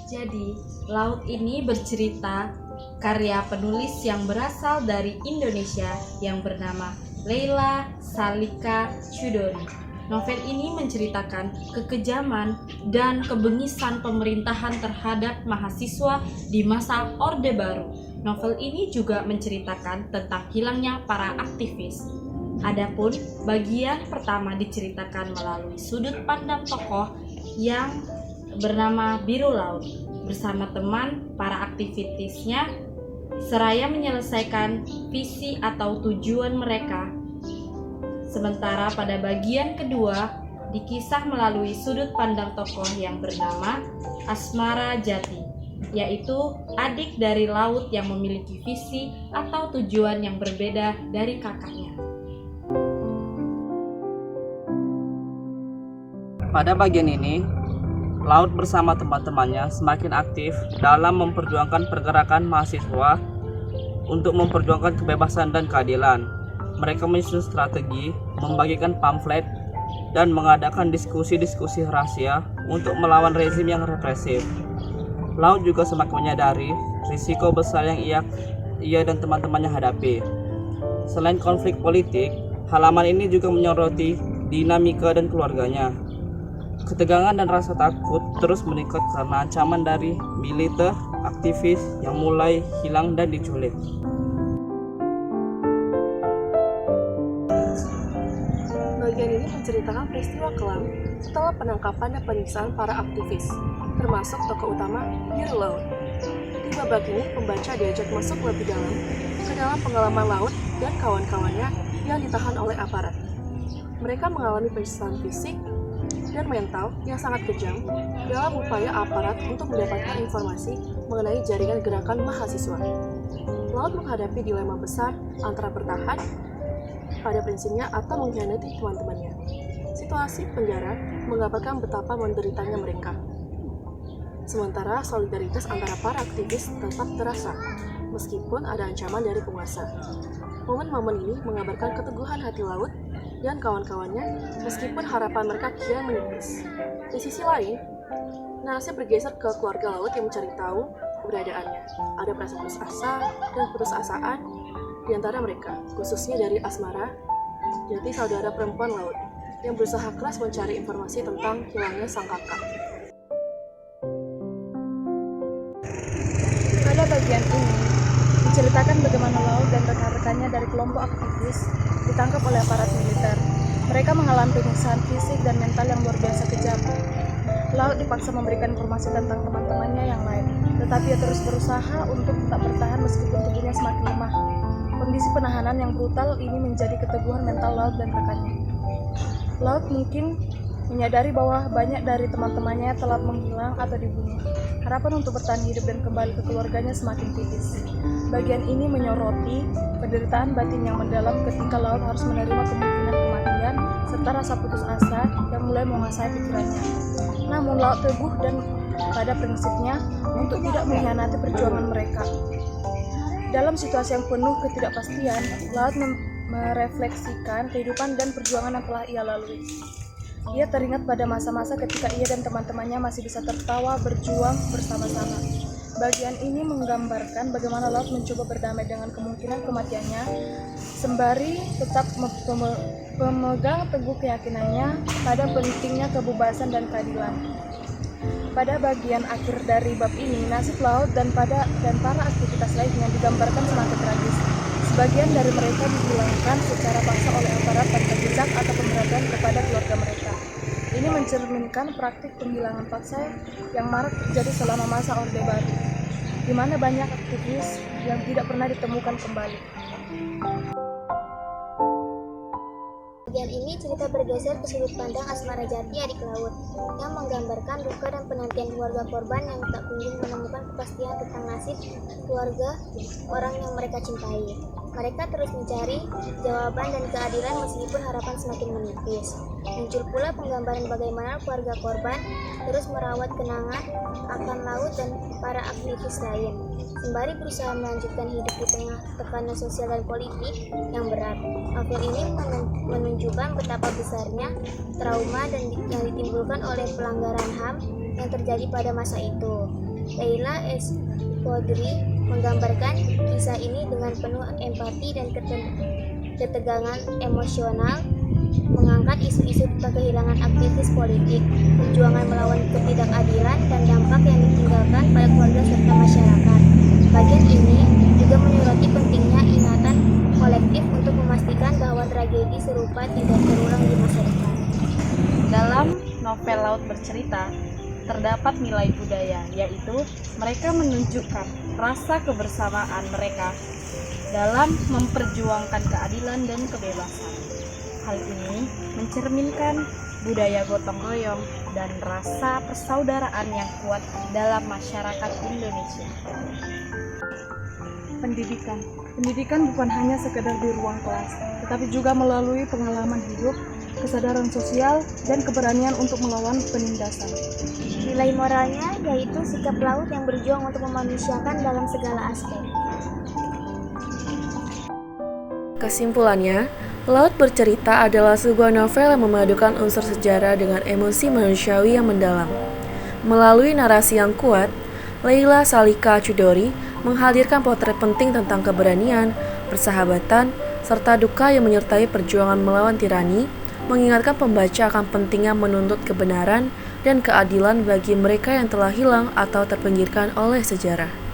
Jadi, laut ini bercerita karya penulis yang berasal dari Indonesia yang bernama Leila Salika Chudori. Novel ini menceritakan kekejaman dan kebengisan pemerintahan terhadap mahasiswa di masa Orde Baru. Novel ini juga menceritakan tentang hilangnya para aktivis. Adapun bagian pertama diceritakan melalui sudut pandang tokoh yang bernama Biru Laut bersama teman para aktivitasnya seraya menyelesaikan visi atau tujuan mereka. Sementara pada bagian kedua dikisah melalui sudut pandang tokoh yang bernama Asmara Jati, yaitu adik dari Laut yang memiliki visi atau tujuan yang berbeda dari kakaknya. Pada bagian ini, Laut bersama teman-temannya semakin aktif dalam memperjuangkan pergerakan mahasiswa untuk memperjuangkan kebebasan dan keadilan. Mereka menyusun strategi, membagikan pamflet, dan mengadakan diskusi-diskusi rahasia untuk melawan rezim yang represif. Laut juga semakin menyadari risiko besar yang ia dan teman-temannya hadapi. Selain konflik politik, halaman ini juga menyoroti dinamika dan keluarganya. Ketegangan dan rasa takut terus meningkat karena ancaman dari militer, aktivis yang mulai hilang dan diculik. Bagian ini menceritakan peristiwa kelam setelah penangkapan dan penyiksaan para aktivis, termasuk tokoh utama Biru Laut. Di babak ini, pembaca diajak masuk lebih dalam ke dalam pengalaman Laut dan kawan-kawannya yang ditahan oleh aparat. Mereka mengalami penyiksaan fisik dan mental yang sangat kejam dalam upaya aparat untuk mendapatkan informasi mengenai jaringan gerakan mahasiswa. Laut menghadapi dilema besar antara bertahan pada prinsipnya atau mengkhianati teman-temannya. Situasi penjara menggambarkan betapa menderitanya mereka. Sementara solidaritas antara para aktivis tetap terasa, meskipun ada ancaman dari penguasa. Momen-momen ini menggambarkan keteguhan hati Laut dan kawan-kawannya meskipun harapan mereka kian menipis. Di sisi lain, narasi bergeser ke keluarga Laut yang mencari tahu keberadaannya. Ada perasaan putus asa dan putusasaan di antara mereka, khususnya dari Asmara, Jati saudara perempuan Laut, yang berusaha keras mencari informasi tentang hilangnya sang kakak. Pada bagian ini, diceritakan bagaimana Laut dan rekan-rekannya dari kelompok aktivis ditangkap oleh aparat militer. Mereka mengalami penyiksaan fisik dan mental yang luar biasa kejam. Laut dipaksa memberikan informasi tentang teman-temannya yang lain, tetapi ia terus berusaha untuk tetap bertahan meskipun tubuhnya semakin lemah. Kondisi penahanan yang brutal ini menjadi keteguhan mental Laut dan rekannya. Laut mungkin menyadari bahwa banyak dari teman-temannya telah menghilang atau dibunuh. Harapan untuk bertahan hidup dan kembali ke keluarganya semakin tipis. Bagian ini menyoroti penderitaan batin yang mendalam ketika Laut harus menerima kemungkinan kematian serta rasa putus asa yang mulai menguasai pikirannya. Namun Laut teguh dan pada prinsipnya untuk tidak mengkhianati perjuangan mereka. Dalam situasi yang penuh ketidakpastian, Laut merefleksikan kehidupan dan perjuangan yang telah ia lalui. Ia teringat pada masa-masa ketika ia dan teman-temannya masih bisa tertawa berjuang bersama-sama. Bagian ini menggambarkan bagaimana Laut mencoba berdamai dengan kemungkinan kematiannya, sembari tetap memegang teguh keyakinannya pada pentingnya kebebasan dan keadilan. Pada bagian akhir dari bab ini, nasib Laut dan para aktivitas lainnya digambarkan semakin tragis. Sebagian dari mereka dihilangkan secara paksa oleh aparat tanpa jejak atau pemberatan kepada keluarga mereka. Ini mencerminkan praktik penghilangan paksa yang marak terjadi selama masa Orde Baru, di mana banyak aktivis yang tidak pernah ditemukan kembali. Bagian ini cerita bergeser ke sudut pandang Asmara Jati adik Laut yang menggambarkan duka dan penantian keluarga korban yang tak kunjung menemukan kepastian tentang nasib keluarga orang yang mereka cintai. Mereka terus mencari jawaban dan keadilan meskipun harapan semakin menipis. Muncul pula penggambaran bagaimana keluarga korban terus merawat kenangan akan Laut dan para aktivis lain, sembari berusaha melanjutkan hidup di tengah tekanan sosial dan politik yang berat. Novel ini menunjukkan betapa besarnya trauma yang ditimbulkan oleh pelanggaran HAM yang terjadi pada masa itu. Leila S. Chowdhury menggambarkan kisah ini dengan penuh empati dan ketegangan emosional, mengangkat isu-isu tentang kehilangan aktivis politik, perjuangan melawan ketidakadilan, dan dampak yang ditinggalkan pada keluarga serta masyarakat. Bagian ini juga menyoroti pentingnya ingatan kolektif untuk memastikan bahwa tragedi serupa tidak terulang di masa depan. Dalam novel Laut Bercerita, terdapat nilai budaya, yaitu mereka menunjukkan rasa kebersamaan mereka dalam memperjuangkan keadilan dan kebebasan. Hal ini mencerminkan budaya gotong royong dan rasa persaudaraan yang kuat dalam masyarakat Indonesia. Pendidikan bukan hanya sekedar di ruang kelas, tetapi juga melalui pengalaman hidup, kesadaran sosial, dan keberanian untuk melawan penindasan. Nilai moralnya yaitu sikap laut yang berjuang untuk memanusiakan dalam segala aspek. Kesimpulannya, Laut Bercerita adalah sebuah novel yang memadukan unsur sejarah dengan emosi manusiawi yang mendalam. Melalui narasi yang kuat, Leila Salika Chowdhury menghadirkan potret penting tentang keberanian, persahabatan, serta duka yang menyertai perjuangan melawan tirani, mengingatkan pembaca akan pentingnya menuntut kebenaran dan keadilan bagi mereka yang telah hilang atau terpinggirkan oleh sejarah.